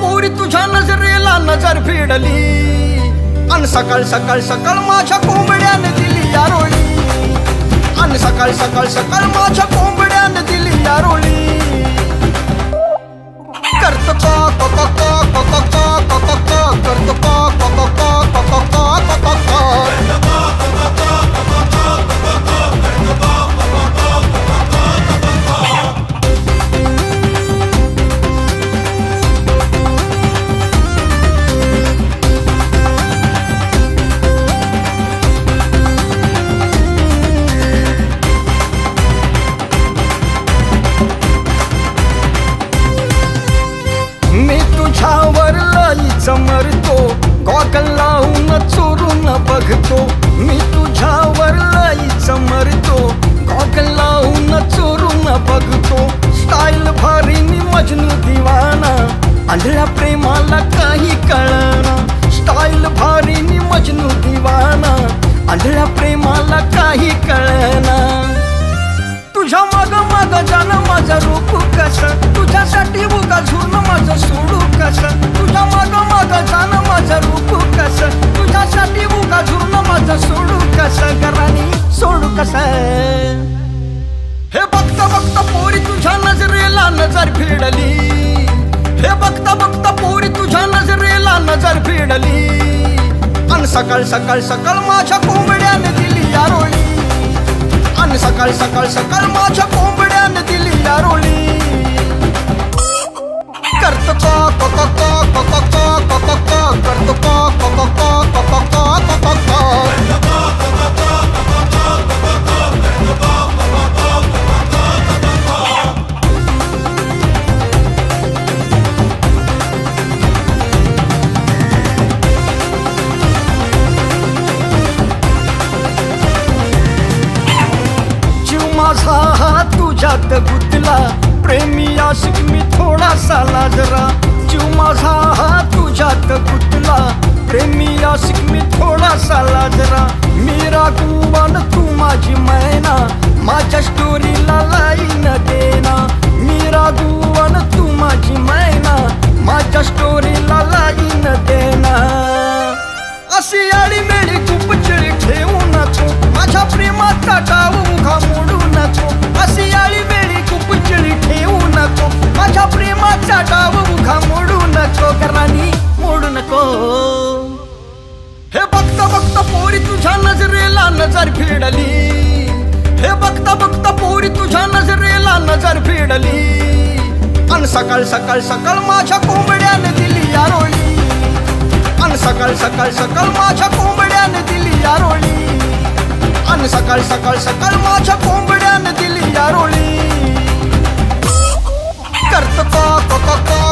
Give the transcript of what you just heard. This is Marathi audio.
पोरी तुझ्या नजरेला नजर भिडली अन सकाळ सकाळ सकाळ माझ्या कोंबड्याने दिली यारोळी अन सकाळ सकाळ सकाळ माझ्या कोंबड्याने दिली यारोळी करतो का का का का का का का का करतो का का का का का का का मी तुझ्यावर लईच मरतो गॉगल लावून चोरून बघतो मी तुझ्यावर लईच मरतो गॉगल लावून चोरून बघतो स्टाईल भारी मी मजनू दिवाना आंधळ्या प्रेमाला काही कळना स्टाईल भारी मी मजनू दिवाना आंधळ्या प्रेमाला काही कळना तुझ्या माग माग जाणं माझं रूप कसं तुझ्यासाठी उगा झुरणं माझं सोडू कसं तुझ्या माग माग जाणं माझं रूप कसं तुझ्यासाठी उगा झुरणं माझं सोडू कसं घरानी सोडू कसं हे बघता बघता पोरी तुझ्या नजरेला नजर भिडली हे बघता बघता पोरी तुझ्या नजरेला नजर भिडली अन सकाळ सकाळ सकाळ माझ्या कोंबड्याने दिली यारोळी अन सकाळ सकाळ सकाळ माझ्या कोंबड्याने दिली यारोळी करतो का का का का का का का का करतो का का का का का का का माझा हा तुझ्यात गुंतला प्रेमी आशिक मी थोडासा लाजरा जीव माझा हा तुझ्यात गुंतला प्रेमी आशिक मी थोडासा लाजरा मी रागवान तू माझी मैना माझ्या स्टोरीला लाईन देना मी रागवान तू माझी मैना माझ्या स्टोरीला लाईन देना अशी आडी मेळी खूप चिळी ठेवू नको माझ्या प्रेमाचा डाव उघा मोडू नको अशी आडी मेळी खूप चिळी ठेवू नको माझ्या प्रेमाचा डाव उघा मोडू नको घरानी मोडू नको हे बघता बघता पोरी तुझ्या नजरेला नजर भिडली हे बघता बघता पोरी तुझ्या नजरेला नजर भिडली अन सकाळ सकाळ सकाळ माझ्या कोंबड्याने दिली यारोळी अन सकाळ सकाळ सकाळ माझ्या कोंबड्याने दिली यारोळी अन सकाळ सकाळ सकाळ माझ्या कोंबड्याने दिली यारोळी करतो का का का